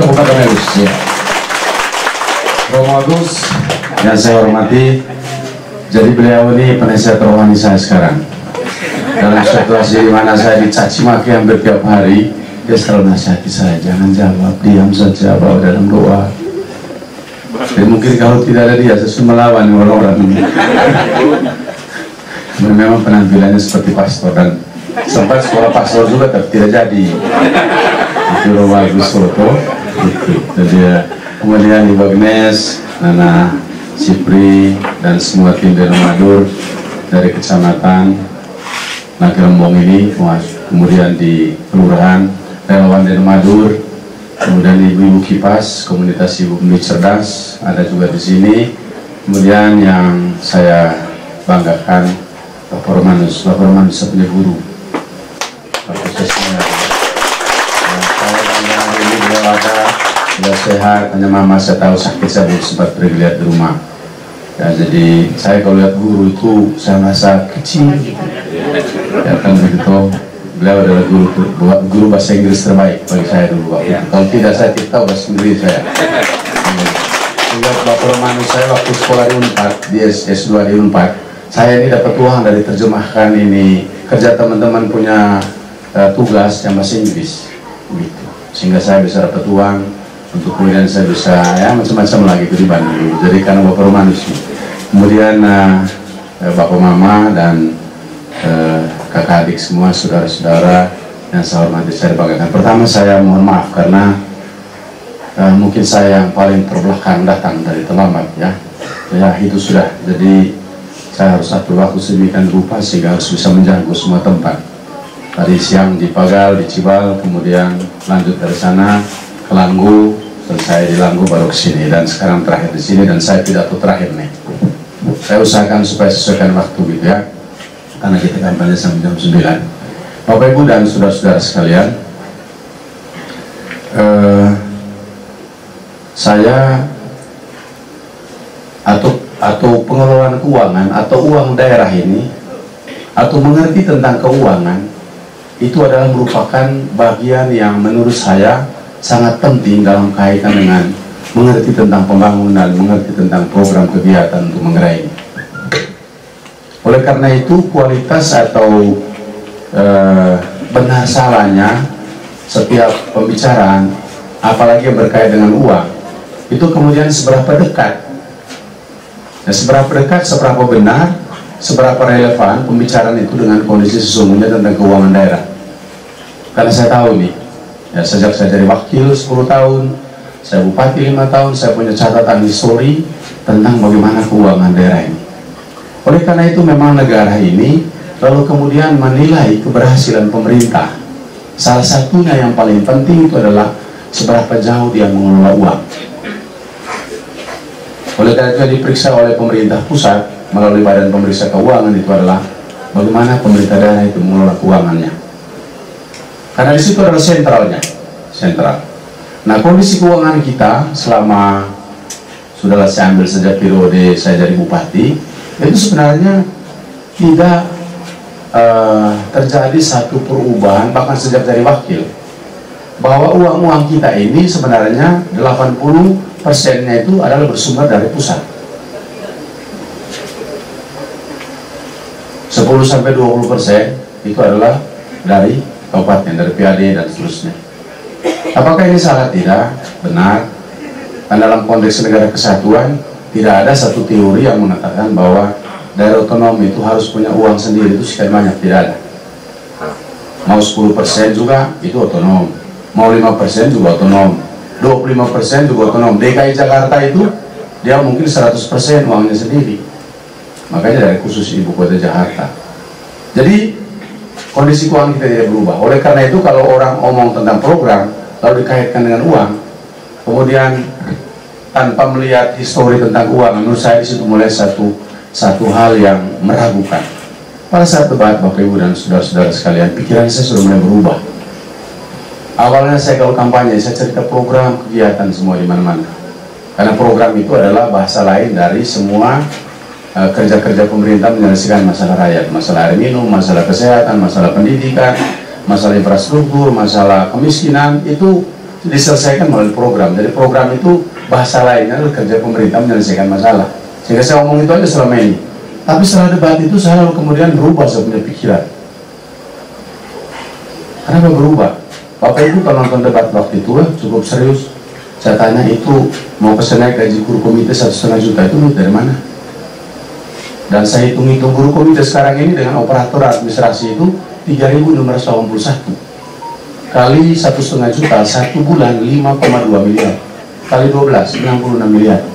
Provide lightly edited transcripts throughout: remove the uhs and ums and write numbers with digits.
tepuk tangan Agus. Ya. Romo Agus yang saya hormati, jadi beliau ini penasihat rohani saya sekarang. Dalam situasi di mana saya dicaci maki hampir tiap hari, dia selalu nasihati saya, jangan jawab, diam saja, bawa dalam doa. Dan mungkin kalau tidak ada dia, saya sudah melawan orang-orang ini. Memang penampilannya seperti pastor dan sempat sekolah pastor juga, tapi tidak jadi. Itu Romo Agus foto. Jadi kemudian Ibu Agnes, Nana, Sipri, dan semua tim dari Madur dari kecamatan Nagrembong ini, kemudian di kelurahan relawan dari Madur, kemudian ibu-ibu kipas, komunitas ibu pemilih cerdas ada juga di sini. Kemudian yang saya banggakan Bapak Romanus sebagai guru. Sudah sehat, hanya mama saya tahu sakit, saya belum sempat pergi lihat di rumah. Ya, jadi saya kalau lihat guru itu saya merasa kecil. Ya kan begitu. Beliau adalah guru bahasa Inggris terbaik bagi saya dulu. Kalau tidak saya tidak tahu bahasa Inggris saya. Sehingga Bapak Romanus saya waktu sekolah di Unpad, di S2 di Unpad, saya ini dapat uang dari terjemahkan ini kerja teman-teman punya tugas yang bahasa Inggris. Gitu. Sehingga saya bisa dapat uang untuk kemudian saya bisa ya macam-macam lagi di Bandung. Jadi karena Bapak Romanus, kemudian Bapak Mama dan kakak adik semua, saudara-saudara yang saya hormati, saya banggakan. Pertama saya mohon maaf karena mungkin saya yang paling terbelakang datang dari terlambat ya. Ya itu sudah. Jadi saya harus atur waktu sedemikian rupa sehingga harus bisa menjangkau semua tempat. Tadi siang di Pagal, di Cibal, kemudian lanjut dari sana ke Langgu, selesai di Langgu baru ke sini, dan sekarang terakhir di sini, dan saya pidato terakhir nih. Saya usahakan supaya sesuaikan waktu gitu ya, karena kita kampanye sampai jam 9. Bapak Ibu dan saudara-saudara sekalian, saya atau pengelolaan keuangan atau uang daerah ini atau mengerti tentang keuangan itu adalah merupakan bagian yang menurut saya sangat penting dalam kaitan dengan mengerti tentang pembangunan, mengerti tentang program kegiatan untuk menggerai. Oleh karena itu kualitas atau benar salahnya setiap pembicaraan, apalagi yang berkait dengan uang, itu kemudian seberapa dekat. Nah, seberapa dekat, seberapa benar, seberapa relevan pembicaraan itu dengan kondisi sesungguhnya tentang keuangan daerah. Karena saya tahu nih, ya, sejak saya jadi wakil 10 tahun, saya bupati 5 tahun, saya punya catatan histori tentang bagaimana keuangan daerah ini. Oleh karena itu memang negara ini lalu kemudian menilai keberhasilan pemerintah. Salah satunya yang paling penting itu adalah seberapa jauh dia mengelola uang. Oleh karena itu diperiksa oleh pemerintah pusat melalui Badan Pemeriksa Keuangan itu adalah bagaimana pemerintah daerah itu mengelola keuangannya. Karena di situ adalah sentralnya, sentral. Nah, kondisi keuangan kita selama sudahlah saya ambil sejak periode saya jadi bupati, itu sebenarnya tidak terjadi satu perubahan bahkan sejak jadi wakil. Bahwa uang-uang kita ini sebenarnya 80%-nya itu adalah bersumber dari pusat. 10-20% itu adalah dari kabupaten, dari PAD dan seterusnya. Apakah ini salah? Tidak, benar. Dan dalam konteks negara kesatuan tidak ada satu teori yang mengatakan bahwa daerah otonom itu harus punya uang sendiri itu sekian banyak, tidak ada. Mau 10% juga itu otonom, mau 5% juga otonom, 25% juga otonom. DKI Jakarta itu dia mungkin 100% uangnya sendiri, makanya dari khusus ibu kota Jakarta. Jadi kondisi keuangan kita tidak berubah. Oleh karena itu kalau orang omong tentang program lalu dikaitkan dengan uang, kemudian tanpa melihat histori tentang uang, menurut saya di situ mulai satu hal yang meragukan. Pada saat debat Bapak Ibu dan saudara-saudara sekalian, pikiran saya sudah mulai berubah. Awalnya saya kalau kampanye saya cerita program kegiatan semua di mana-mana, karena program itu adalah bahasa lain dari semua kerja-kerja pemerintah menyelesaikan masalah rakyat, masalah air minum, masalah kesehatan, masalah pendidikan, masalah infrastruktur, masalah kemiskinan. Itu diselesaikan melalui program. Jadi program itu bahasa lainnya adalah kerja pemerintah menyelesaikan masalah. Sehingga saya ngomong itu aja selama ini. Tapi setelah debat itu saya lalu kemudian berubah saya punya pikiran. Kenapa berubah? Bapak Ibu kalau nonton debat waktu itu cukup serius. Saya tanya itu mau pesen naik gaji guru komite 1,5 juta itu dari mana? Dan saya hitung-hitung guru komite sekarang ini dengan operator administrasi itu 3.681 kali 1,5 juta, 1 bulan 5,2 miliar kali 12, 66 miliar.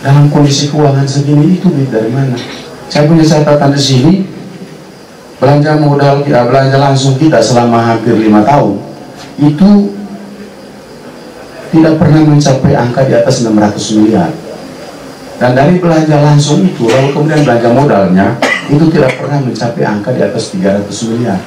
Dalam kondisi keuangan segini itu duit dari mana? Saya punya catatan di sini, belanja modal kita, belanja langsung kita selama hampir 5 tahun itu tidak pernah mencapai angka di atas 600 miliar. Dan dari belanja langsung itu, lalu kemudian belanja modalnya itu tidak pernah mencapai angka di atas 300 miliar.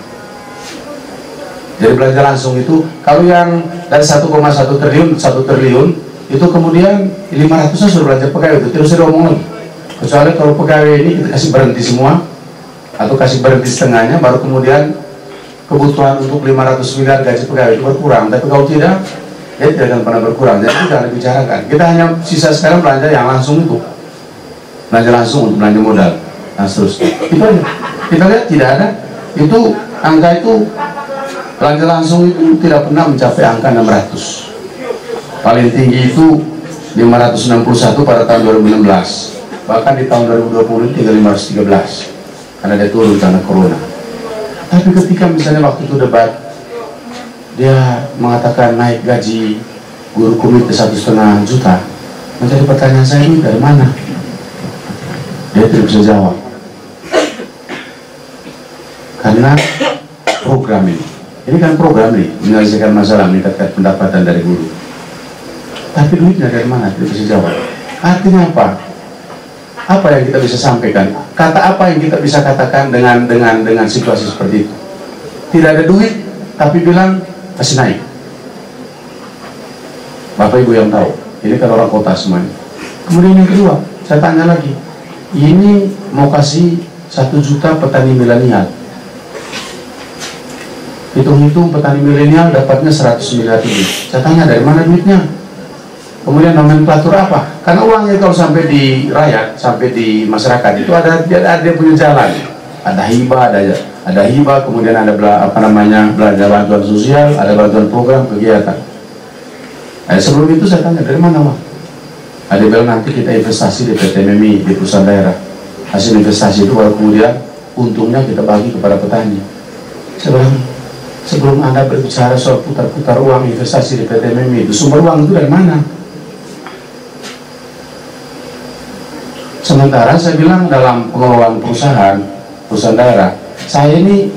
Jadi belanja langsung itu, kalau yang dari 1,1 triliun, 1 triliun itu kemudian 500-nya sudah belanja pegawai, itu terus diomong lagi. Kecuali kalau pegawai ini kita kasih berhenti semua, atau kasih berhenti setengahnya, baru kemudian kebutuhan untuk 500 miliar gaji pegawai itu berkurang. Tapi kalau tidak, ya tidak akan pernah berkurang. Jadi kita harus bicarakan. Kita hanya sisa sekarang belanja yang langsung itu, belanja langsung untuk belanja modal, dan seterusnya. Itu aja. Kita lihat tidak ada. Itu angka itu belanja langsung itu tidak pernah mencapai angka 600. Paling tinggi itu 561 pada tahun 2016. Bahkan di tahun 2020 tinggal 513. Karena dia turun karena corona. Tapi ketika misalnya waktu itu debat, dia mengatakan naik gaji guru komite 1,5 juta, menjadi pertanyaan saya, ini dari mana? Dia tidak bisa jawab. Karena program ini kan program nih, menyelesaikan masalah, meningkatkan pendapatan dari guru. Tapi duitnya dari mana? Tidak bisa jawab. Artinya apa? Apa yang kita bisa sampaikan? Kata apa yang kita bisa katakan dengan situasi seperti itu? Tidak ada duit, tapi bilang kasih naik. Bapak Ibu yang tahu, ini kan orang kota semuanya. Kemudian yang kedua, saya tanya lagi, ini mau kasih 1 juta petani milenial. Hitung-hitung petani milenial dapatnya 100 miliar lebih. Saya tanya dari mana duitnya? Kemudian nomenklatur apa? Karena uangnya kalau sampai di rakyat, sampai di masyarakat itu ada punya jalan. Ada hibah, ada hibah, kemudian ada belanja bantuan sosial, ada bantuan program kegiatan. Nah, sebelum itu saya tanya dari mana uang? Ada bilang nanti kita investasi di PT MMI, di perusahaan daerah. Hasil investasi itu baru kemudian untungnya kita bagi kepada petani. Sebelum Anda berbicara soal putar-putar uang investasi di PT MMI, itu sumber uang itu dari mana? Sementara saya bilang dalam pengelolaan perusahaan daerah, saya ini,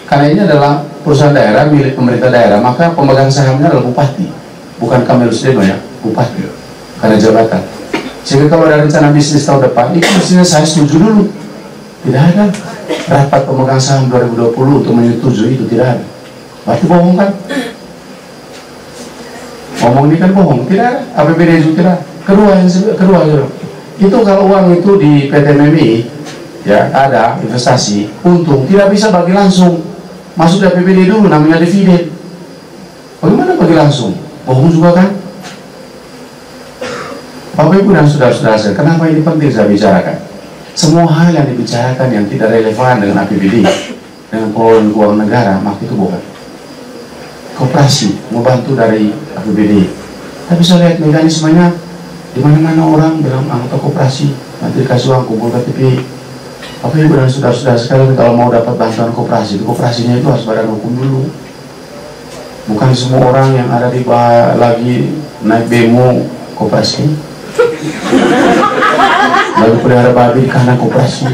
karena ini adalah perusahaan daerah milik pemerintah daerah, maka pemegang sahamnya adalah bupati, bukan Kamil Sudeno ya, bupati, karena jabatan. Sehingga kalau ada rencana bisnis tahun depan, itu mestinya saya setuju dulu. Tidak ada rapat pemegang saham 2020 untuk menyetujui itu, tidak ada. Berarti bohong kan? Ngomong ini kan bohong, tidak ada. APBD itu tidak. Kedua itu kalau uang itu di PT MMI ya ada investasi untung, tidak bisa bagi langsung, masuk di APBD dulu, namanya dividen. Bagaimana bagi langsung? Bohong juga kan? Bapak Ibu dan saudara-saudara, kenapa ini penting saya bicarakan? Semua hal yang dibicarakan yang tidak relevan dengan APBD, dengan pengelolaan keuangan negara, maka itu bohong. Koperasi membantu dari APBD, tapi saya lihat mekanismenya di mana-mana orang bilang anggota koperasi nanti dikasih uang kumpul KTP. Bapak Ibu dan saudara-saudara sekalian, kalau mau dapat bantuan koperasi, itu koperasinya itu harus badan hukum dulu. Bukan semua orang yang ada di lagi naik demo koperasi, lalu pelihara babi di kanan koperasi,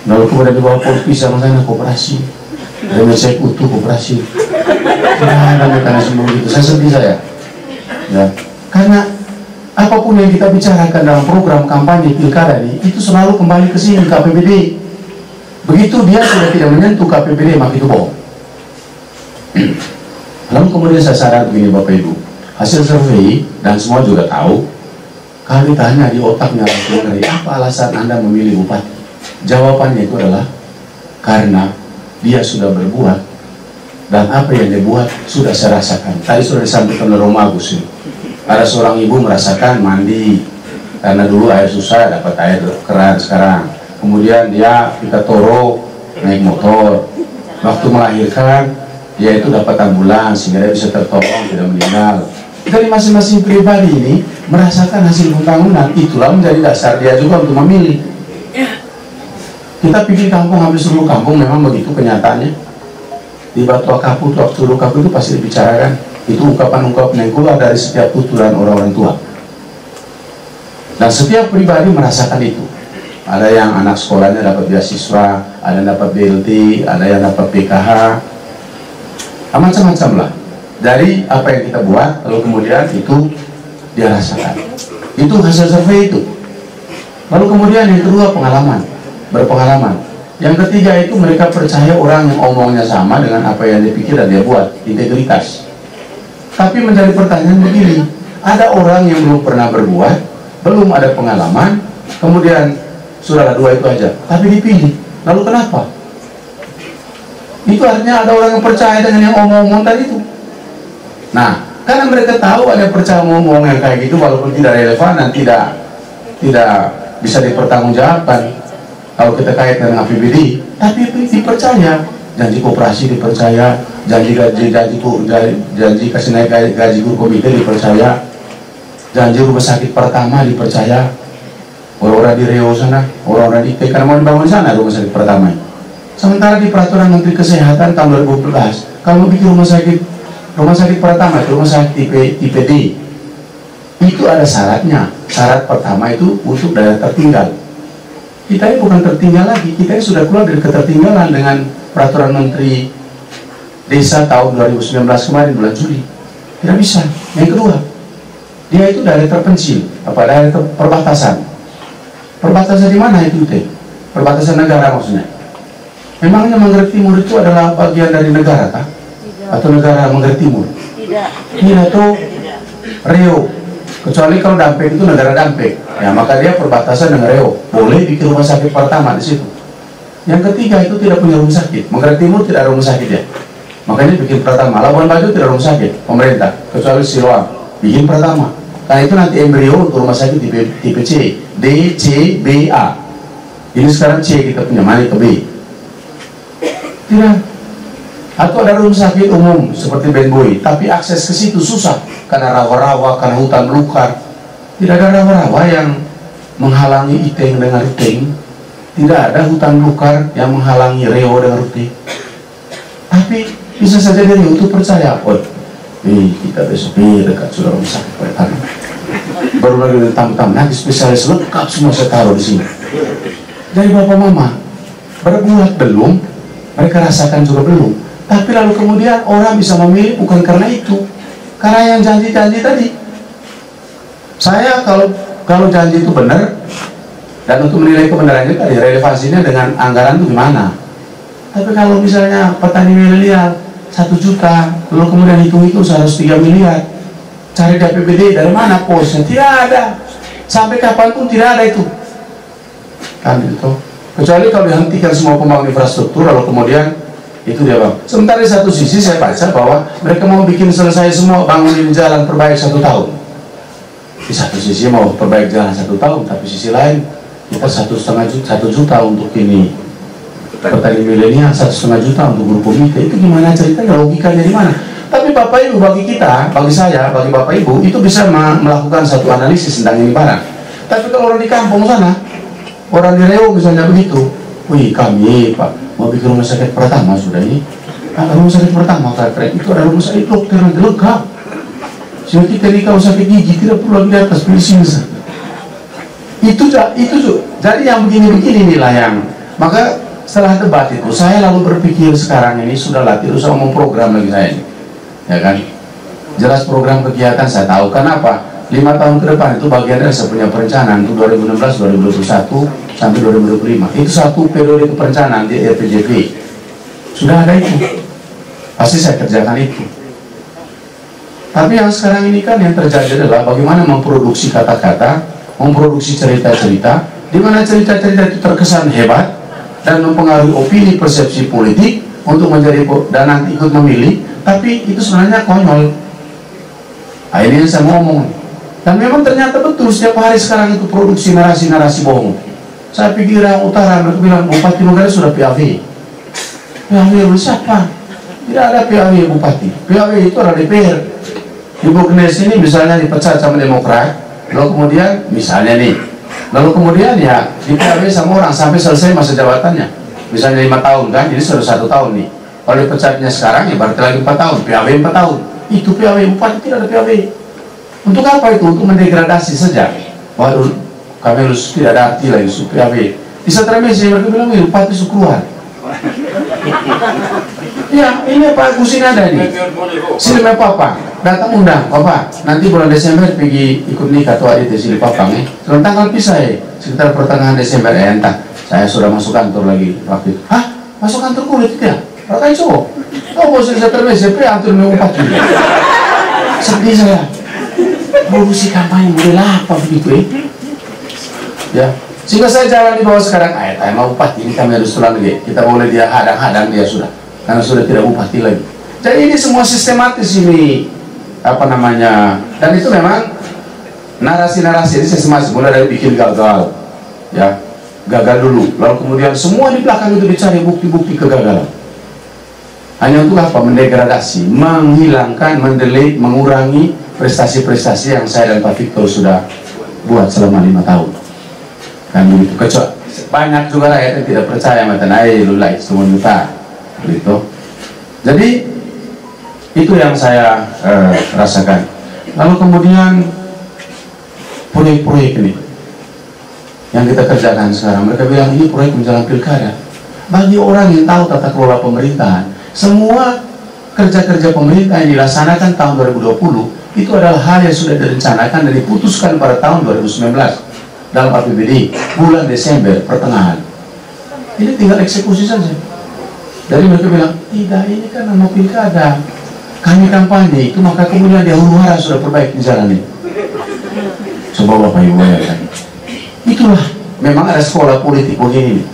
lalu kemudian dibawa polisi sama sana koperasi, dan cek utuh koperasi. Tidak ada mekanisme begitu. Saya sedih saya. Ya, karena apapun yang kita bicarakan dalam program kampanye pilkada ini, itu selalu kembali ke sini, ke APBD. Begitu dia sudah tidak menyentuh ke APBD, maka itu bohong. Lalu kemudian saya sadar begini Bapak Ibu, hasil survei dan semua juga tahu, kalau ditanya di otaknya dari apa alasan Anda memilih bupati, jawabannya itu adalah karena dia sudah berbuat dan apa yang dia buat sudah saya rasakan. Tadi sudah disampaikan oleh Romo Agus ini. Ada seorang ibu merasakan mandi karena dulu air susah, dapat air keran sekarang. Kemudian dia kita toro naik motor, waktu melahirkan dia itu dapat ambulans sehingga dia bisa tertolong, tidak meninggal. Dari masing-masing pribadi ini merasakan hasil pembangunan, itulah menjadi dasar dia juga untuk memilih. Kita pikir kampung, hampir seluruh kampung memang begitu kenyataannya. Di Batu Akapu, seluruh kampung itu pasti dibicarakan. Itu ungkapan-ungkapan yang keluar dari setiap tuturan orang-orang tua. Dan setiap pribadi merasakan itu. Ada yang anak sekolahnya dapat beasiswa, ada yang dapat BLT, ada yang dapat PKH, macam-macam lah. Dari apa yang kita buat, lalu kemudian itu dia rasakan. Itu hasil survei itu. Lalu kemudian yang kedua pengalaman, berpengalaman. Yang ketiga itu mereka percaya orang yang omongnya sama dengan apa yang dia pikir dan dia buat, integritas. Tapi menjadi pertanyaan begini, ada orang yang belum pernah berbuat, belum ada pengalaman, kemudian sudah dua itu aja, tapi dipilih. Lalu kenapa? Itu artinya ada orang yang percaya dengan yang omong-omong tadi itu. Nah, karena mereka tahu ada yang percaya ngomong yang kayak gitu walaupun tidak relevan dan tidak bisa dipertanggungjawabkan kalau kita kaitkan dengan APBD, tapi dipercaya. Janji koperasi dipercaya, janji kasih naik gaji guru komite dipercaya, janji rumah sakit pertama dipercaya. Orang-orang di Riau sana, orang-orang di IT, karena mau dibangun sana rumah sakit pertama. Sementara di peraturan Menteri Kesehatan tahun 2012, kalau bikin rumah sakit pertama itu rumah sakit tipe D, itu ada syaratnya. Syarat pertama itu untuk daerah tertinggal. Kita ini bukan tertinggal lagi, kita ini sudah keluar dari ketertinggalan dengan peraturan Menteri Desa tahun 2019 kemarin bulan Juli. Tidak bisa. Yang kedua, dia itu daerah terpencil, daerah perbatasan. Perbatasan di mana itu teh? Perbatasan negara maksudnya. Memangnya Manggarai Timur itu adalah bagian dari negara kah? Atau negara Manggarai Timur? Tidak. Tidak tuh Riau. Kecuali kalau Dampek itu negara Dampek. Ya, maka dia perbatasan dengan Riau. Boleh bikin rumah sakit pertama di situ. Yang ketiga itu tidak punya rumah sakit. Manggarai Timur tidak ada rumah sakit ya. Makanya bikin pertama. Labuan Bajo tidak ada rumah sakit. Pemerintah. Kecuali Siloam. Bikin pertama. Karena itu nanti embrio untuk rumah sakit tipe C. D, C, B, A. Ini sekarang C kita punya, mana ke B? Tidak. Atau ada rumah sakit umum seperti Benboy, tapi akses ke situ susah karena rawa-rawa, karena hutan belukar. Tidak ada rawa-rawa yang menghalangi Iteng dengan Ruteng. Tidak ada hutan belukar yang menghalangi Riau dengan Ruteng. Tapi bisa saja dari itu percaya, kita besok dekat sudah rumah sakit pertama. Baru lagi tamu-tamu nanti spesialis lengkap semua saya taruh di sini. Jadi bapak mama berbuat belum, mereka rasakan juga belum. Tapi lalu kemudian orang bisa memilih bukan karena itu, karena yang janji-janji tadi. Saya kalau janji itu benar dan untuk menilai kebenarannya tadi relevansinya dengan anggaran itu gimana. Tapi kalau misalnya petani milenial 1 juta, lalu kemudian hitung-hitung 103 miliar, cari di APBD dari mana posnya? Tidak ada. Sampai kapanpun tidak ada itu. Kan itu. Kecuali kalau dihentikan semua pembangunan infrastruktur, lalu kemudian itu dia bang. Sementara di satu sisi saya baca bahwa mereka mau bikin selesai semua bangunin jalan perbaik 1 tahun. Di satu sisi mau perbaik jalan 1 tahun, tapi sisi lain kita 1,5 juta untuk ini petani milenial, 1,5 juta untuk guru komite. Itu gimana ceritanya, logikanya di mana? Tapi Bapak Ibu, bagi kita, bagi saya, bagi Bapak Ibu, itu bisa melakukan satu analisis tentang ini barang. Tapi kalau orang di kampung sana, orang di Riau misalnya begitu, wih kami Pak mau bikin rumah sakit pertama sudah ini. Ada rumah sakit pertama keren, itu ada rumah sakit dokter yang lengkap. Sehingga kita ini kalau sakit gigi tidak perlu lagi di atas medicine. Itu jadi yang begini-begini inilah yang maka setelah debat itu saya lalu berpikir sekarang ini sudahlah tidak usah ngomong program lagi saya ini. Ya kan, jelas program kegiatan saya tahu. Kenapa? 5 tahun ke depan itu bagian dari saya punya perencanaan untuk 2016, 2021 sampai 2025. Itu satu periode perencanaan di RPJP. Sudah ada itu. Pasti saya kerjakan itu. Tapi yang sekarang ini kan yang terjadi adalah bagaimana memproduksi kata-kata, memproduksi cerita-cerita, di mana cerita-cerita itu terkesan hebat dan mempengaruhi opini persepsi politik, untuk menjadi dan nanti ikut memilih, tapi itu sebenarnya konyol. Nah, ini yang saya mau ngomong. Dan memang ternyata betul setiap hari sekarang itu produksi narasi-narasi bohong. Saya pikir yang utara, mereka bilang Bupati Nogales sudah PAW. PAW oleh siapa? Tidak ada PAW Bupati. PAW itu adalah DPR. Ibu Gnes ini misalnya dipecat sama Demokrat, lalu kemudian misalnya nih, lalu kemudian ya di PAW sama orang sampai selesai masa jabatannya. Misalnya 5 tahun kan, jadi sudah 1 tahun nih. Kalau dipecatnya sekarang ya berarti lagi 4 tahun, PAW 4 tahun. Itu PAW, Bupati tidak ada PAW. Untuk apa itu? Untuk mendegradasi saja. Waduh, kami harus tidak ada arti lagi PAW. Di Satremesi mereka bilang, Bupati sudah keluar. Ya, ini Pak Agus ini ada nih. Sini Papa, datang undang, Papa. Nanti bulan Desember pergi ikut nikah tuh adik sini Papang ya. Sekarang tanggal pisah ya, sekitar pertengahan Desember ya entah. Saya sudah masuk kantor lagi waktu itu. Hah? Masuk kantor kulit ya? Rakai cowok. Oh, bos saya terus saya antur Bupati. Sedih saya. Produksi kampanye model apa begitu ya? Sehingga saya jalan di bawah sekarang, mau Bupati ini kami harus tulang lagi. Kita boleh dia hadang-hadang dia sudah, karena sudah tidak Bupati lagi. Jadi ini semua sistematis ini, apa namanya? Dan itu memang narasi-narasi ini sistematis, mulai dari bikin gagal, ya, gagal dulu, lalu kemudian semua di belakang itu dicari bukti-bukti kegagalan. Hanya untuk apa? Mendegradasi, menghilangkan, mendelete, mengurangi prestasi-prestasi yang saya dan Pak Victor sudah buat selama 5 tahun. Kan begitu, kecuali banyak juga rakyat yang tidak percaya matanai lulai semua juta gitu. Jadi itu yang saya rasakan. Lalu kemudian proyek-proyek ini yang kita kerjakan sekarang, mereka bilang ini proyek menjelang pilkada. Bagi orang yang tahu tata kelola pemerintahan, semua kerja-kerja pemerintah yang dilaksanakan tahun 2020 itu adalah hal yang sudah direncanakan dan diputuskan pada tahun 2019 dalam APBD bulan Desember pertengahan. Ini tinggal eksekusi saja. Dari mereka bilang, tidak, ini kan nama pilkada, kami kampanye itu, maka kemudian di huru-hara sudah perbaiki jalan ini. Coba Bapak Ibu bayangkan. Itulah, memang ada sekolah politik begini.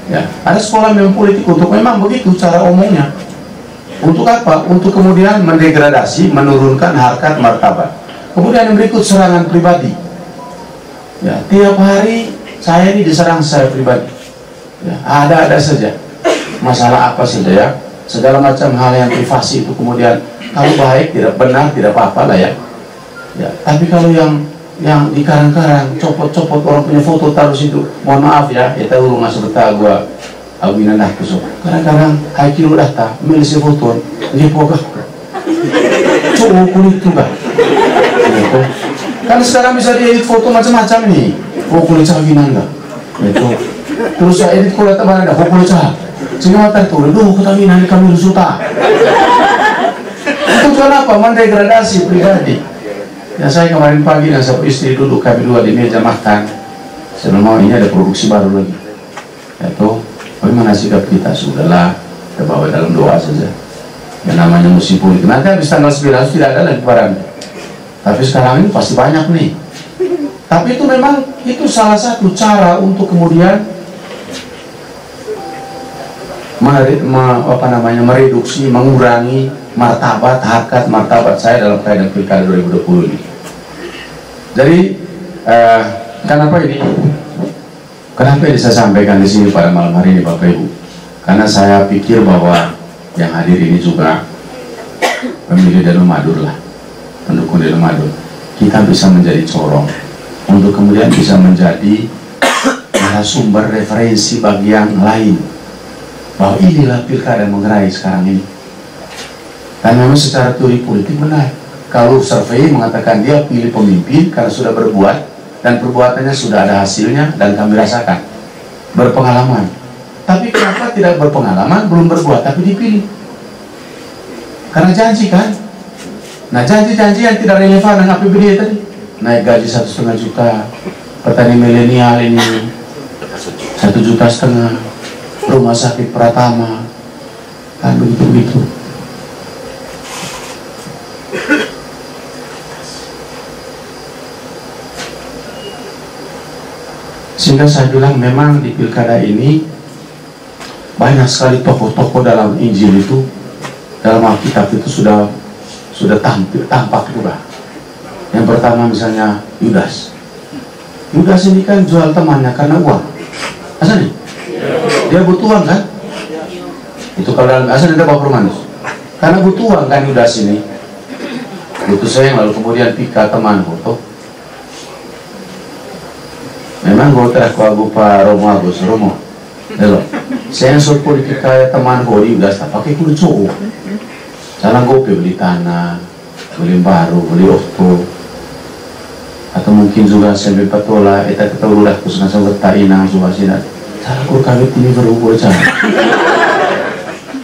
Ya, ada sekolah memang politik untuk memang begitu cara omongnya. Untuk apa? Untuk kemudian mendegradasi, menurunkan harkat martabat. Kemudian yang berikut serangan pribadi. Ya, tiap hari saya ini diserang saya pribadi. Ya, ada saja masalah apa saja ya, segala macam hal yang privasi itu kemudian kalau baik tidak benar tidak apa-apa lah ya. Ya, tapi kalau yang di karang-karang copot-copot orang punya foto taruh situ, mohon maaf ya, itu rumah sebetulnya gua awinan dah kusuk. Kadang-kadang hai kilo dah tak milih si foto, dia pokok cowok kulit juga. Gitu. Kan sekarang bisa diedit foto macam-macam nih, kulit cawinan enggak? Gitu. Terus saya edit kulit apa ada kulit cah, sehingga mata itu, duh ketawinan kami rusuta. Itu kenapa? Mendegradasi pribadi. Ya saya kemarin pagi dan sama istri duduk kami dua di meja makan. Saya mau ini ada produksi baru lagi. Yaitu bagaimana sikap kita? Sudahlah, kita bawa dalam doa saja. Yang namanya musim politik. Nanti habis tanggal 9 tidak ada lagi barang. Tapi sekarang ini pasti banyak nih. Tapi itu memang itu salah satu cara untuk kemudian mereduksi, mengurangi martabat, harkat martabat saya dalam kaitan pilkada 2020 ini. Jadi kenapa ini? Kenapa ini saya sampaikan di sini pada malam hari ini Bapak Ibu? Karena saya pikir bahwa yang hadir ini juga pemilih Danu Madur lah, pendukung Danu Madur. Kita bisa menjadi corong untuk kemudian bisa menjadi narasumber referensi bagi yang lain. Bahwa inilah pilkada mengerai sekarang ini. Dan memang secara teori politik benar. Kalau survei mengatakan dia pilih pemimpin karena sudah berbuat dan perbuatannya sudah ada hasilnya dan kami rasakan berpengalaman. Tapi kenapa tidak berpengalaman, belum berbuat tapi dipilih? Karena janji kan. Nah janji-janji yang tidak relevan dengan APBD tadi, naik gaji 1,5 juta, petani milenial ini 1,5 juta, rumah sakit Pratama, kan begitu-begitu. Sehingga saya bilang memang di pilkada ini banyak sekali tokoh-tokoh dalam Injil itu, dalam Alkitab itu sudah tampak juga. Yang pertama misalnya Yudas. Yudas ini kan jual temannya karena uang. Asal nih? Dia butuh uang kan? Itu kalau dalam asal ada Bapak Romanus. Karena butuh uang kan Yudas ini. Butuh sayang, lalu kemudian pika teman foto. Memang gue telah Pak Romo Agus Romo. Hello. Saya suruh politik kayak teman gue Yudas tak pakai kulit cowok. Salah gue beli tanah, beli baru, beli auto. Atau mungkin juga sampai patola, kita udah khususnya sampai tainang suasana. Salah gue kawit ini berubah cara.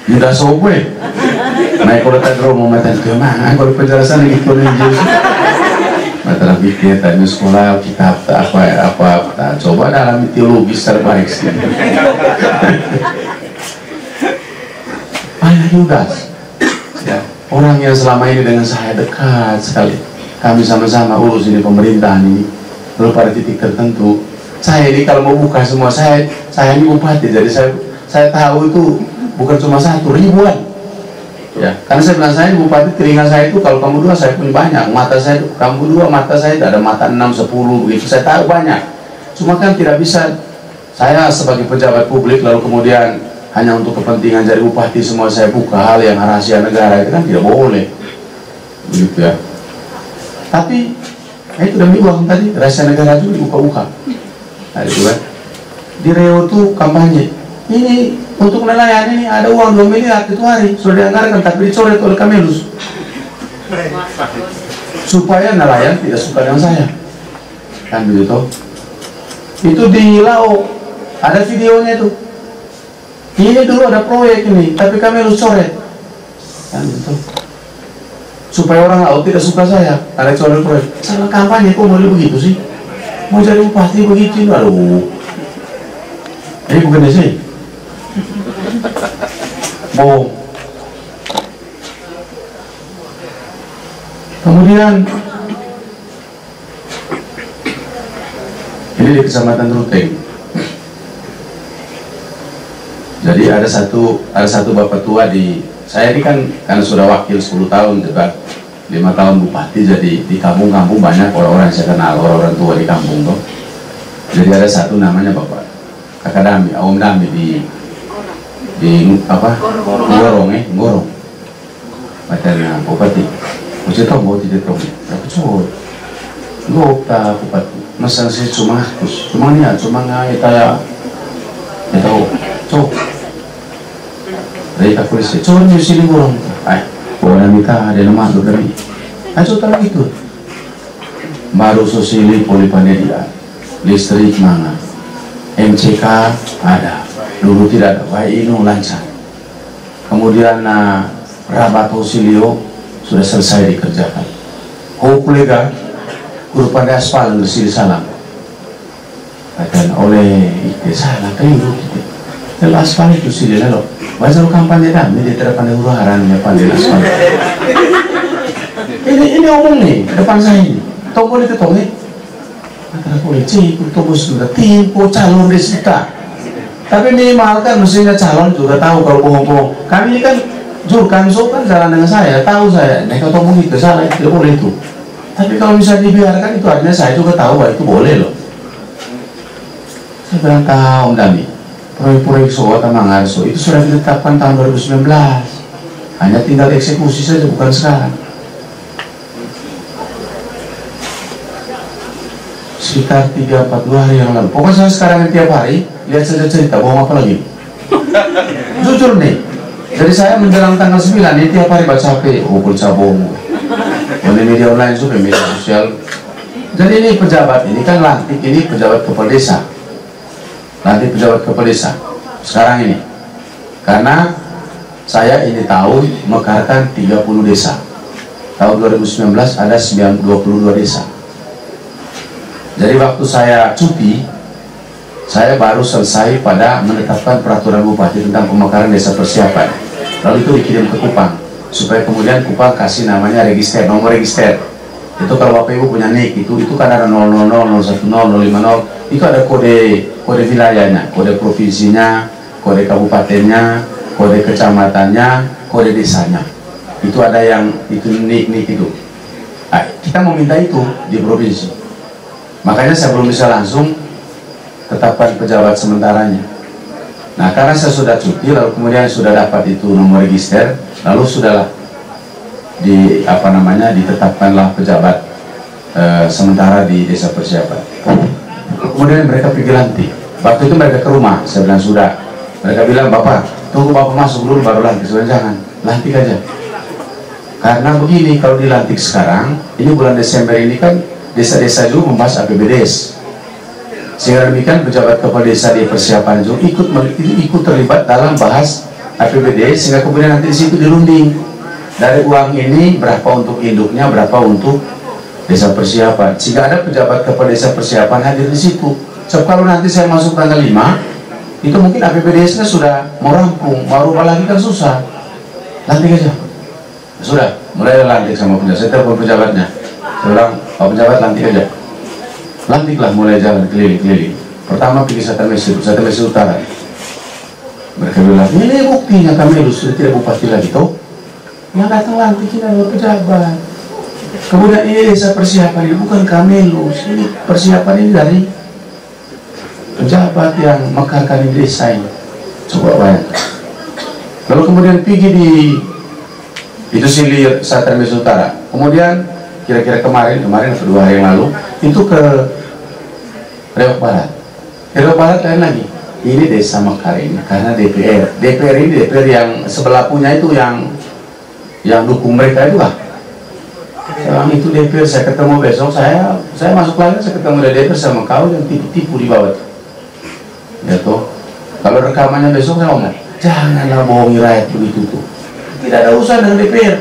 Tidak sobe. Naik kalau tak Romo matan kemana? Kalau penjelasan itu nih Yesus. Mata pikir tadi sekolah kitab apa coba dalam teologis terbaik sih. Banyak Yudas. Ya, orang yang selama ini dengan saya dekat sekali. Kami sama-sama urus ini pemerintahan ini. Lalu pada titik tertentu, saya ini kalau mau buka semua saya ini bupati, jadi saya tahu itu bukan cuma 1, ribuan. Ya, karena saya bilang saya bupati, telinga saya itu kalau kamu 2 saya punya banyak, mata saya kamu 2 mata saya ada mata 6, 10 begitu, saya tahu banyak. Cuma kan tidak bisa saya sebagai pejabat publik lalu kemudian hanya untuk kepentingan jadi bupati semua saya buka hal yang rahasia negara, itu kan tidak boleh begitu ya. Tapi itu demi uang tadi, rahasia negara juga dibuka-buka. Nah itu kan di Riau tuh kampanye ini untuk nelayan ini ada uang 2 miliar itu hari sudah dianggarkan, tapi dicoret oleh Kamelus supaya nelayan tidak suka dengan saya kan begitu. Itu di Laos ada videonya itu, ini dulu ada proyek ini tapi Kamelus coret kan begitu, supaya orang Laos tidak suka saya karena coret proyek. Salah kampanye kok mau begitu sih, mau jadi bupati begitu. Aduh, ini bukan sih bohong. Kemudian ini di Kecamatan Ruteng. Jadi ada satu bapak tua di saya ini kan karena sudah wakil 10 tahun juga 5 tahun bupati, jadi di kampung-kampung banyak orang-orang yang saya kenal, orang-orang tua di kampung tuh. Jadi ada satu namanya Bapak Kakak Dami, Om Dami di apa? Ngorong. Macamnya bupati. Uji tahu mau tidak tahu. Tapi cuma gua bupati. Masa sih cuma ni ya, cuma ngai taya. Ya tahu. Cok. Dari tak polisi. Cuma ni sini ngorong. Orang minta ada nama tu kami. Ayo tahu itu. Baru sosili polipanedia, listrik mana, MCK ada. Dulu tidak ada, baik ini lancar. Kemudian Rabato Silio sudah selesai dikerjakan. Kolega guru pada aspal bersih salam. Dan oleh itu salah keliru gitu. Kalau aspal itu sih lalu. Baca kampanye dah, ini tidak pandai huru-haran ya pandai aspal. Ini omong nih depan saya ini. Tunggu itu tunggu. Antara polisi, tunggu sudah timpo calon desita. Tapi minimal kan mestinya calon juga tahu kalau bohong-bohong. Kami ini kan Jurkanso kan jalan dengan saya, tahu saya. Nek kalau ngomong itu salah, tidak boleh itu. Tapi kalau bisa dibiarkan itu artinya saya juga tahu bahwa itu boleh loh. Saya bilang tahu Dami, proyek-proyek Soa Tamangarso itu sudah ditetapkan tahun 2019. Hanya tinggal eksekusi saja, bukan sekarang. Sekitar 3-4 hari yang lalu. Pokoknya saya sekarang tiap hari lihat saja cerita, bohong apa lagi? Jujur nih. Jadi saya menjelang tanggal 9 ini tiap hari baca HP, baca bohong. Oleh media online juga, media sosial. Jadi ini pejabat ini kan lantik, ini pejabat kepala desa. Lantik pejabat kepala desa. Sekarang ini. Karena saya ini tahun mekarkan 30 desa. Tahun 2019 ada 22 desa. Jadi waktu saya cuti, saya baru selesai pada menetapkan peraturan bupati tentang pemekaran desa persiapan. Lalu itu dikirim ke Kupang, supaya kemudian Kupang kasih namanya register, nomor register. Itu kalau Bapak Ibu punya NIK, itu kan ada 000, 010, 050, itu ada kode wilayahnya, kode provinsinya, kode kabupatennya, kode kecamatannya, kode desanya. Itu ada yang itu nik itu. Nah, kita mau minta itu di provinsi. Makanya saya belum bisa langsung tetapkan pejabat sementaranya. Nah, karena saya sudah cuti, lalu kemudian sudah dapat itu nomor register, lalu sudahlah ditetapkanlah pejabat sementara di desa persiapan. Kemudian mereka pergi lantik. Waktu itu mereka ke rumah, saya bilang sudah. Mereka bilang, Bapak, tunggu Bapak masuk dulu baru lantik. Saya bilang, jangan, lantik aja. Karena begini, kalau dilantik sekarang, ini bulan Desember ini kan desa-desa juga membahas APBDes. Sehingga demikian pejabat kepala desa di persiapan juga ikut terlibat dalam bahas APBD, sehingga kemudian nanti di situ dirunding. Dari uang ini berapa untuk induknya, berapa untuk desa persiapan. Sehingga ada pejabat kepala desa persiapan hadir di situ. Sebab kalau nanti saya masuk tanggal 5, itu mungkin APBDes-nya sudah mau rampung, mau rubah lagi kan susah. Lantik aja. Sudah, mulai lantik sama pejabat. Saya telepon pejabatnya. Saya bilang, Pak pejabat lantik aja. Lantiklah mulai jalan keliling-keliling. Pertama pergi Satamesi Utara. Mereka bilang, ini buktinya kami sudah tidak bupati lagi toh. Yang datang lantik ini adalah pejabat. Kemudian ini desa persiapan ini bukan Kamelus, ini persiapan ini dari pejabat yang mekarkan desa ini. Coba bayangkan. Lalu kemudian pergi di itu Silir Satamesi Utara. Kemudian kira-kira kemarin atau 2 hari yang lalu itu ke Riau Barat. Riau Barat lain lagi. Ini desa Mekar ini karena DPR ini DPR yang sebelah punya itu yang dukung mereka itu lah. Sekarang itu DPR saya ketemu besok saya masuk lagi saya ketemu DPR sama kau yang tipu-tipu di bawah. Ya toh. Kalau rekamannya besok saya ngomong, janganlah bohongi rakyat begitu tuh. Tidak ada urusan dengan DPR.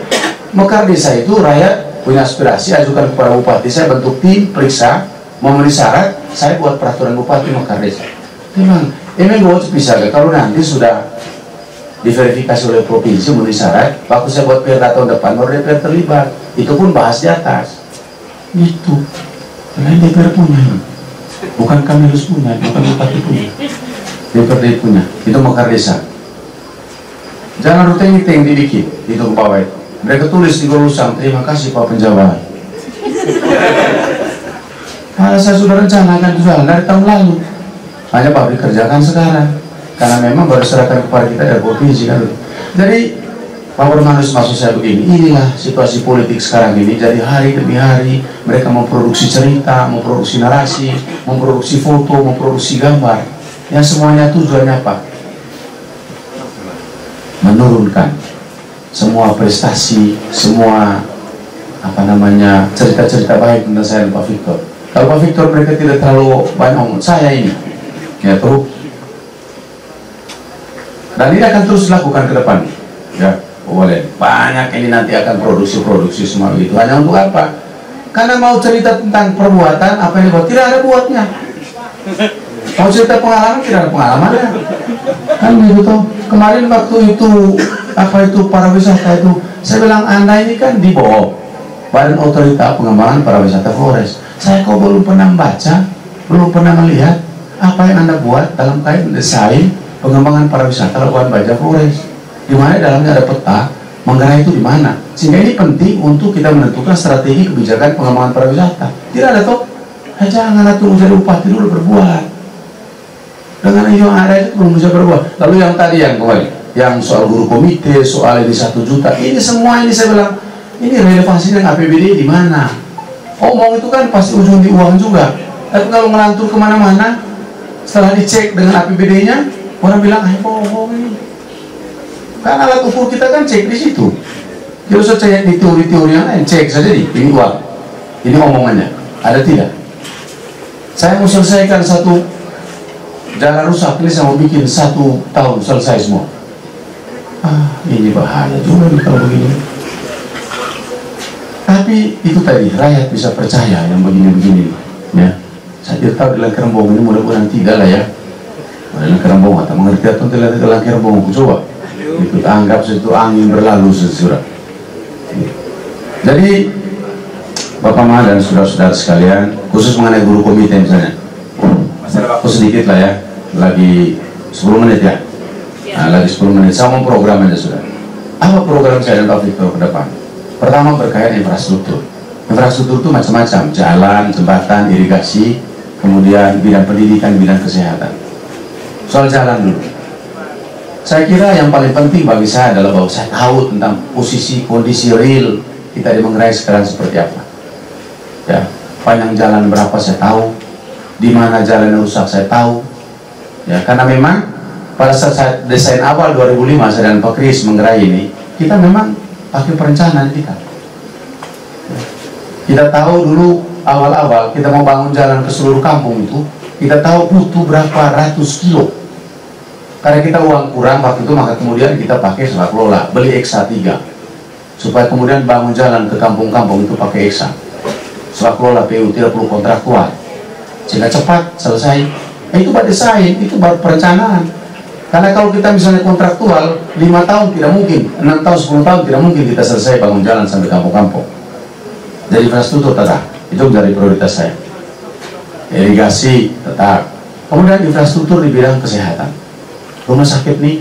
Mekar desa itu rakyat punya aspirasi, ajukan kepada bupati, saya bentuk tim, periksa, memenuhi syarat, saya buat peraturan bupati Mekar desa. Memang gue bisa kalau nanti sudah diverifikasi oleh provinsi memenuhi syarat, waktu saya buat PRD tahun depan, baru DPR terlibat. Itu pun bahas di atas. Gitu. Karena DPR punya, bukan Kamelus punya, bukan bupati punya. DPR punya, itu Mekar desa. Jangan rute ini yang dibikin, itu ke bawah itu. Mereka tulis di Golusam, terima kasih Pak Penjabat. Karena saya sudah rencanakan juga dari tahun lalu. Hanya Pak dikerjakan sekarang. Karena memang baru serahkan kepada kita dari provinsi kan. Jadi Pak Bermanus maksud saya begini, inilah situasi politik sekarang ini. Jadi hari demi hari mereka memproduksi cerita, memproduksi narasi, memproduksi foto, memproduksi gambar. Yang semuanya tujuannya apa? Menurunkan semua prestasi, semua cerita-cerita baik tentang saya dan Pak Victor. Kalau Pak Victor mereka tidak terlalu banyak ngomong, saya ini ya tuh. Dan ini akan terus dilakukan ke depan ya, boleh banyak ini nanti akan produksi semua itu. Hanya untuk apa? Karena mau cerita tentang perbuatan apa yang dibuat, tidak ada buatnya. Mau cerita pengalaman, tidak ada pengalamannya kan begitu. Kemarin waktu itu pariwisata itu saya bilang, Anda ini kan di bawah Badan Otorita Pengembangan Pariwisata Flores. Saya kok belum pernah baca, belum pernah melihat apa yang Anda buat dalam kaitan desain pengembangan pariwisata Labuan Bajo Flores. Di mana dalamnya ada peta menggerak itu di mana. Sehingga ini penting untuk kita menentukan strategi kebijakan pengembangan pariwisata. Tidak ada toh, jangan tunggu jadi bupati dulu berbuat. Dengan yang ada itu belum bisa berbuat. Lalu yang tadi yang kembali, yang soal guru komite, soal ini 1 juta, ini semua ini saya bilang, ini relevansi dengan APBD di mana? Omong itu kan pasti ujung di uang juga. Tapi kalau melantur kemana-mana, setelah dicek dengan APBD-nya, orang bilang, bohong ini. Karena alat ukur kita kan cek di situ. Tidak usah cek di teori-teori yang lain, cek saja ini uang, ini omongannya, ada tidak? Saya mau selesaikan satu jalan rusak, ini saya mau bikin 1 tahun selesai semua. Ini bahaya juga nih kalau begini. Tapi itu tadi, rakyat bisa percaya yang begini-begini ya. Saya tidak tahu di Langkerembong ini mudah-mudahan tidak lah ya. Di Langkerembong atau mengerti atau tidak di Langkerembong, coba itu anggap itu angin berlalu sesudah. Jadi Bapak Ma dan saudara-saudara sekalian, khusus mengenai guru komite misalnya, masih ada waktu sedikit lah ya, lagi 10 menit ya. Nah, lagi 10 menit, saya mau program aja sudah. Apa program saya dan Pak Victor ke depan? Pertama berkaitan infrastruktur. Infrastruktur itu macam-macam, jalan, jembatan, irigasi, kemudian bidang pendidikan, bidang kesehatan. Soal jalan dulu. Saya kira yang paling penting bagi saya adalah bahwa saya tahu tentang posisi, kondisi real kita di Manggarai sekarang seperti apa. Ya, panjang jalan berapa saya tahu, di mana jalan yang rusak saya tahu. Ya, karena memang pada saat saya desain awal 2005 saya dan Pak Kris Manggarai ini, kita memang pakai perencanaan kita. Ya. Kita tahu dulu awal-awal kita mau bangun jalan ke seluruh kampung itu, kita tahu butuh berapa ratus kilo. Karena kita uang kurang waktu itu, maka kemudian kita pakai swasta kelola, beli Eksa 3 supaya kemudian bangun jalan ke kampung-kampung itu pakai Eksa. Swasta kelola PU tidak perlu kontraktual, sehingga cepat selesai. Itu baru desain, itu baru perencanaan. Karena kalau kita misalnya kontraktual 5 tahun tidak mungkin, 6 tahun, 10 tahun tidak mungkin kita selesai bangun jalan sampai kampung-kampung. Jadi infrastruktur tetap, itu menjadi prioritas saya. Irigasi tetap. Kemudian infrastruktur di bidang kesehatan. Rumah sakit nih,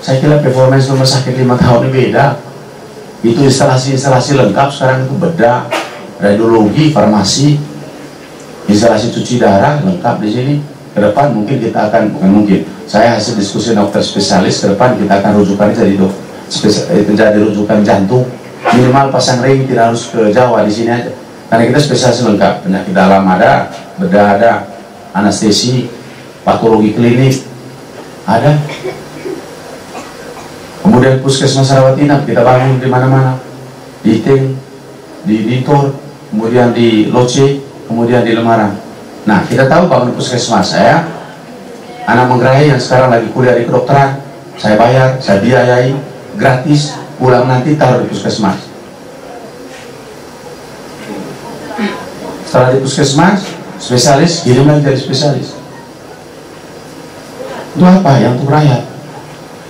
saya kira performance rumah sakit 5 tahun ini beda. Itu instalasi-instalasi lengkap sekarang, itu bedah, radiologi, farmasi, instalasi cuci darah lengkap di sini. Ke depan mungkin kita akan, bukan mungkin, saya hasil diskusi dokter spesialis, ke depan kita akan rujukan jadi rujukan jantung. Minimal pasang ring, tidak harus ke Jawa, di sini aja. Karena kita spesialis lengkap, penyakit dalam ada, bedah ada, anestesi, patologi klinik ada. Kemudian puskesmas rawat inap kita bangun di mana-mana, di Iteng, di Ditor, kemudian di Loce, kemudian di Lemarang. Nah, kita tahu bangun puskesmas, saya anak Manggarai yang sekarang lagi kuliah di kedokteran, saya bayar, saya biayai gratis, pulang nanti taruh di puskesmas. Setelah di puskesmas, spesialis kirim lagi jadi spesialis. Itu apa? Yang untuk rakyat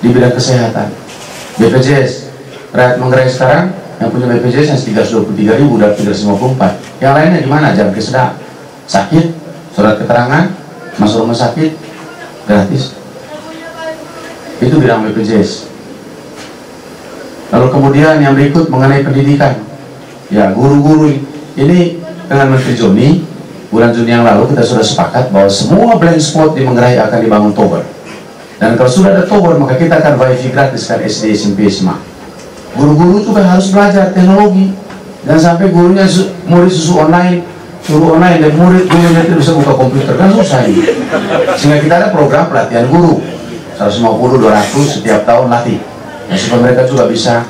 di bidang kesehatan. BPJS, rakyat Manggarai sekarang yang punya BPJS yang 323.000 udah 354. Yang lainnya gimana? Jam kesedap, sakit, surat keterangan, masuk rumah sakit gratis. Itu bidang BPJS. Lalu kemudian yang berikut mengenai pendidikan. Ya, guru-guru ini dengan Menteri Joni, bulan Juni yang lalu kita sudah sepakat bahwa semua blank spot di Manggarai akan dibangun tower. Dan kalau sudah ada tower, maka kita akan wifi gratis kan SD, SMP, SMA. Guru-guru juga harus belajar teknologi. Dan sampai gurunya murid susu online, suruh online, dan murid gurunya tidak bisa buka komputer, kan susah ini. Sehingga kita ada program pelatihan guru 150-200 setiap tahun latih. Nah, supaya mereka juga bisa.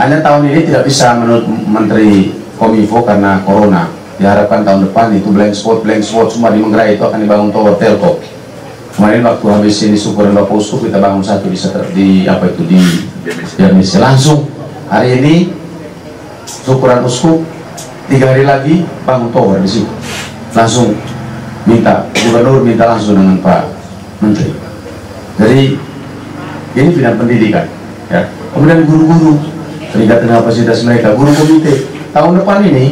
Hanya tahun ini tidak bisa menurut Menteri Kominfo karena corona. Diharapkan tahun depan itu blank spot semua di Manggarai itu akan dibangun tower telco. Kemarin waktu habis ini syukuran Bapak Uskup kita bangun satu di apa itu di BMC langsung. Hari ini syukuran Uskup 3 hari lagi bangun tower di situ. Langsung minta Gubernur minta langsung dengan Pak Menteri. Jadi ini bidang pendidikan. Ya. Kemudian guru-guru peningkatan kapasitas mereka, guru komite. Tahun depan ini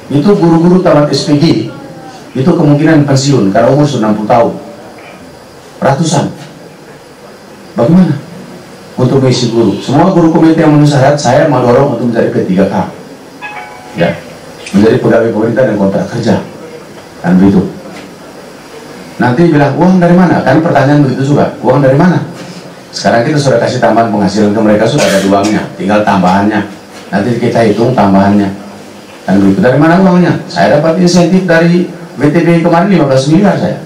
itu guru-guru tamat SPG itu kemungkinan pensiun karena umur 60 tahun. Ratusan. Bagaimana untuk mengisi guru? Semua guru komite yang memenuhi syarat saya mau dorong untuk menjadi P3K. Ya, menjadi pegawai pemerintah dan kontrak kerja. Kan begitu. Nanti bilang uang dari mana? Kan pertanyaan begitu juga. Uang dari mana? Sekarang kita sudah kasih tambahan penghasilan ke mereka, sudah ada uangnya, tinggal tambahannya. Nanti kita hitung tambahannya. Dan begitu. Dari mana uangnya? Saya dapat insentif dari BTP kemarin 15 miliar saya.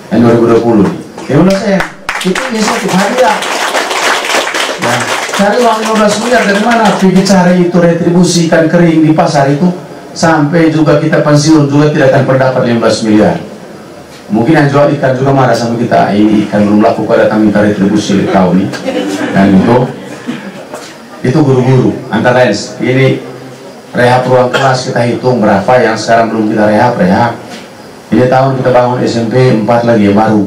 Yang 2020. Ya menurut saya itu insentif hadiah. Ya, cari uang 15 miliar dari mana? Pergi cari itu retribusi ikan kering di pasar itu sampai juga kita pensiun juga tidak akan mendapat 15 miliar. Mungkin yang jual ikan juga marah sama kita, ini ikan belum laku kok datang minta retribusi di tahun ini. Dan itu guru-guru antara lain ini rehab ruang kelas kita hitung berapa yang sekarang belum kita rehab. Ini tahun kita bangun SMP 4 lagi yang baru,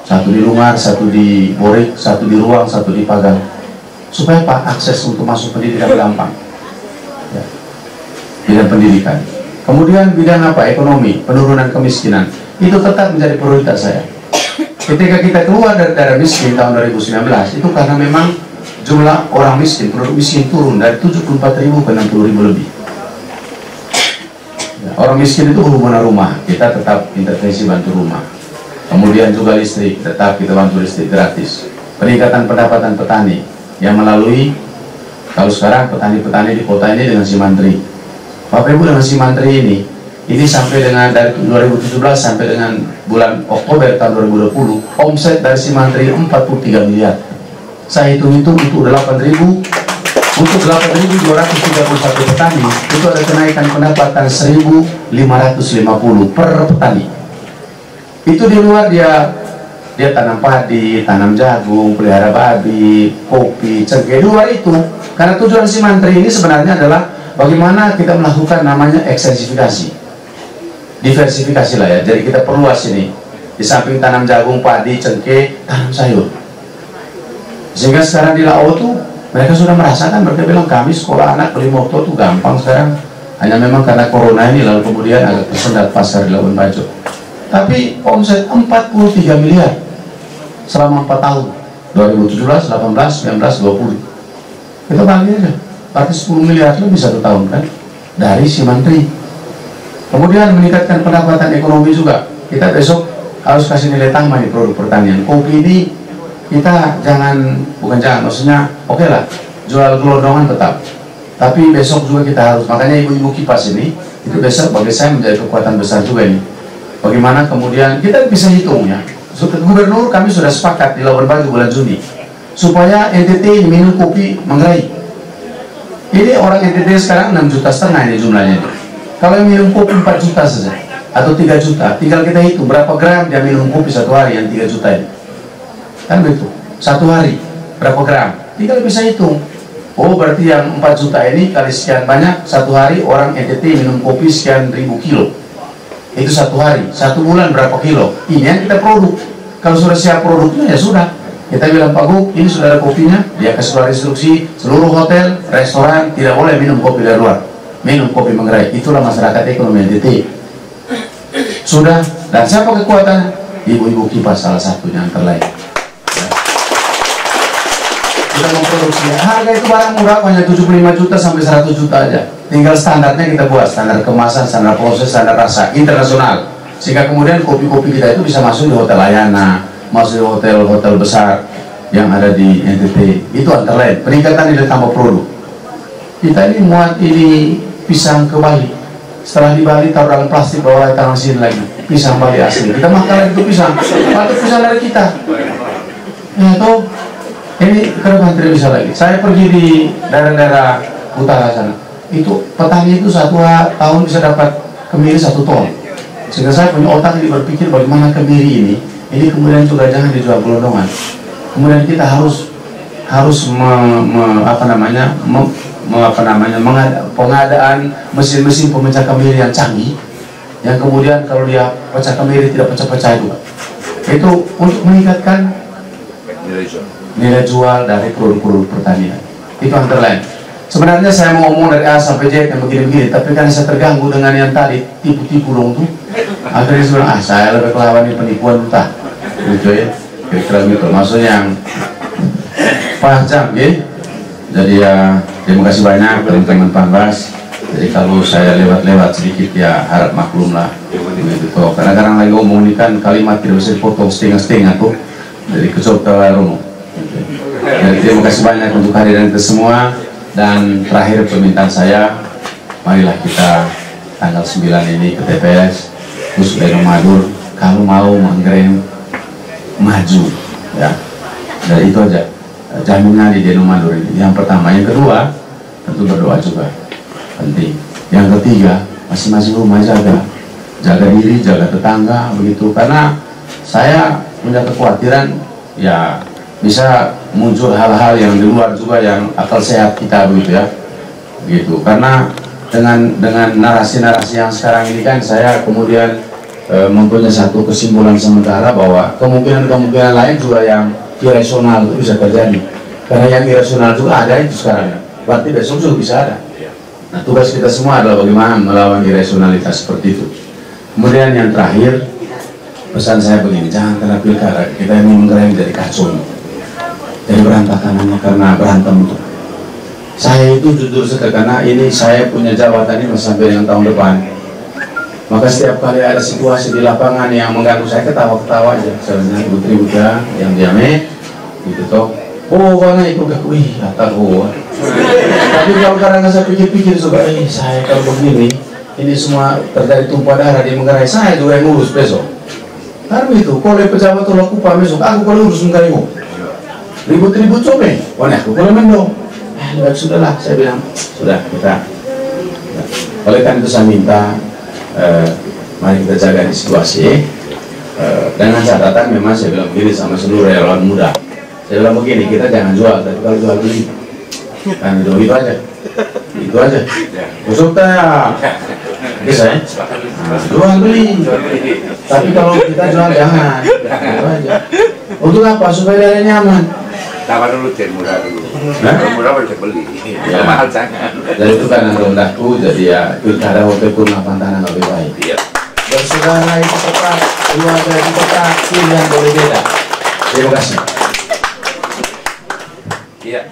satu di Lungar, satu di Borik, satu di Ruang, satu di Pagang, supaya Pak akses untuk masuk pendidikan gampang. Ya. Bidang pendidikan. Kemudian bidang apa? Ekonomi, penurunan kemiskinan. Itu tetap menjadi prioritas saya. Ketika kita keluar dari daerah miskin tahun 2019 itu karena memang jumlah orang miskin, penduduk miskin turun dari 74.000 ke 60.000 lebih. Ya, orang miskin itu hubungan rumah, kita tetap intervensi bantu rumah. Kemudian juga listrik, tetap kita bantu listrik gratis. Peningkatan pendapatan petani yang melalui, kalau sekarang petani-petani di kota ini dengan Simantri. Bapak Ibu, dengan Simantri ini sampai dengan dari 2017 sampai dengan bulan Oktober tahun 2020, omset dari Simantri 43 miliar. Saya hitung-hitung untuk 8.231 petani itu ada kenaikan pendapatan 1.550 per petani. Itu di luar dia tanam padi, tanam jagung, pelihara babi, kopi, cengkeh. Di luar itu, karena tujuan Simantri ini sebenarnya adalah bagaimana kita melakukan namanya ekstensifikasi, diversifikasi lah ya. Jadi kita perluas ini, di samping tanam jagung, padi, cengkeh, tanam sayur. Sehingga sekarang di Lao tuh mereka sudah merasakan, mereka bilang kami sekolah anak beli motor tuh gampang sekarang. Hanya memang karena corona ini lalu kemudian agak tersendat pasar di Labuan Bajo. Tapi omset 43 miliar selama 4 tahun, 2017, 18, 19, 20. Kita bagi aja, berarti 10 miliar lebih 1 tahun kan dari Simantri. Kemudian meningkatkan pendapatan ekonomi juga. Kita besok harus kasih nilai tambah di produk pertanian. Kopi ini kita maksudnya oke lah, jual gelondongan tetap. Tapi besok juga kita harus, makanya ibu-ibu kipas ini, itu besok bagi saya menjadi kekuatan besar juga ini. Bagaimana kemudian kita bisa hitung ya. Gubernur kami sudah sepakat di Labuan Bajo bulan Juni supaya NTT minum kopi Manggarai. Ini orang NTT sekarang 6,5 juta ini jumlahnya. Kalau yang minum kopi 4 juta saja atau 3 juta, tinggal kita hitung berapa gram dia minum kopi satu hari yang 3 juta ini. Kan begitu, satu hari berapa gram, tinggal bisa hitung. Oh berarti yang 4 juta ini kali sekian banyak, satu hari orang NTT minum kopi sekian ribu kilo. Itu satu hari, 1 bulan berapa kilo. Ini yang kita produk. Kalau sudah siap produknya ya sudah, kita bilang Pak Gub, ini sudah ada kopinya. Dia kasih keluar instruksi, seluruh hotel, restoran tidak boleh minum kopi dari luar, minum kopi Manggarai. Itulah masyarakat ekonomi NTT. Sudah, dan siapa kekuatan? Ibu-ibu kipas salah satunya yang terlain. Kita memproduksi, harga itu barang murah, hanya 75 juta sampai 100 juta aja. Tinggal standarnya kita buat, standar kemasan, standar proses, standar rasa, internasional. Sehingga kemudian kopi-kopi kita itu bisa masuk di Hotel Ayana, masuk di hotel-hotel besar yang ada di NTT. Itu antara lain, peningkatan nilai tambah produk. Kita ini muat ini pisang ke Bali. Setelah di Bali taruh dalam plastik, bawa tangan sini lagi. Pisang Bali asli. Kita makan itu pisang, patut pisang dari kita. Ya toh. Ini kenapa tidak bisa lagi? Saya pergi di daerah-daerah utara sana, itu petani itu 1 tahun bisa dapat kemiri 1 ton. Sehingga saya punya otak ini berpikir bagaimana kemiri ini kemudian juga jangan dijual gelondongan. Kemudian kita harus pengadaan mesin-mesin pemecah kemiri yang canggih, yang kemudian kalau dia pecah kemiri tidak pecah-pecah juga. Itu untuk meningkatkan nilai jual dari produk-produk pertanian. Itu antara lain. Sebenarnya saya mau ngomong dari A sampai Z yang begini-begini, tapi kan saya terganggu dengan yang tadi tipu-tipu dong tuh. Akhirnya saya bilang, saya lebih kelawan ini penipuan entah. Gitu ya, kira-kira gitu. Maksudnya yang paham ya. Jadi ya, terima kasih banyak teman-teman Pambas. Jadi kalau saya lewat-lewat sedikit ya harap maklum lah. Gitu. Kadang-kadang lagi ngomong ini kan kalimat tidak bisa dipotong setengah-setengah tuh. Jadi kecok ke Rono. Jadi terima kasih banyak untuk kehadiran kita semua. Dan terakhir permintaan saya, marilah kita tanggal 9 ini ke TPS khusus Deno Madur, kalau mau Manggarai maju ya. Dan itu aja jaminnya di Deno Madur ini. Yang pertama, yang kedua tentu berdoa juga penting. Yang ketiga, masing-masing rumah jaga diri, jaga tetangga begitu. Karena saya punya kekhawatiran ya bisa muncul hal-hal yang di luar juga yang akal sehat kita begitu ya, gitu. Karena dengan narasi-narasi yang sekarang ini kan saya kemudian mempunyai satu kesimpulan sementara bahwa kemungkinan lain juga yang irasional itu bisa terjadi. Karena yang irasional juga ada itu sekarang ya, berarti besok juga bisa ada. Nah tugas kita semua adalah bagaimana melawan irasionalitas seperti itu. Kemudian yang terakhir, pesan saya begini, jangan karena pilkada kita ini menggerai dari kacau, dari berantakanannya karena berantem itu. Saya itu jujur saja karena ini saya punya jabatan ini sampai dengan tahun depan. Maka setiap kali ada situasi di lapangan yang mengganggu saya, ketawa-ketawa aja. Misalnya ribut-ribut ya, yang diame, gitu toh. Oh, karena itu gak, wih, kata gua. Tapi kalau kadang saya pikir-pikir juga, saya kalau begini, ini semua terjadi tumpah darah di Manggarai, saya juga yang ngurus besok. Karena itu, kalau pejabat tolak upah besok, aku kalau urus Manggaraimo. Ribut-ribut coba, aku kalau mendong. Sudahlah, saya bilang, sudah kita. Oleh karena itu saya minta, mari kita jaga di situasi. Dengan catatan memang saya bilang begini sama seluruh relawan muda. Saya bilang begini, kita jangan jual, tapi kalau jual beli, kan itu aja, itu aja. Maksudnya, bisa ya, jual beli. Tapi kalau kita jual jangan, itu aja. Untuk apa? Supaya dia nyaman. Tawa dulu, murah dulu. Murah baru beli. Ya. Mahal jangan. Dan itu kan rendahku, jadi ya pilkada waktu pun tanah lebih baik. Iya. Bersaudara itu tetap, keluarga itu tetap, pilihan boleh beda. Terima kasih. Iya.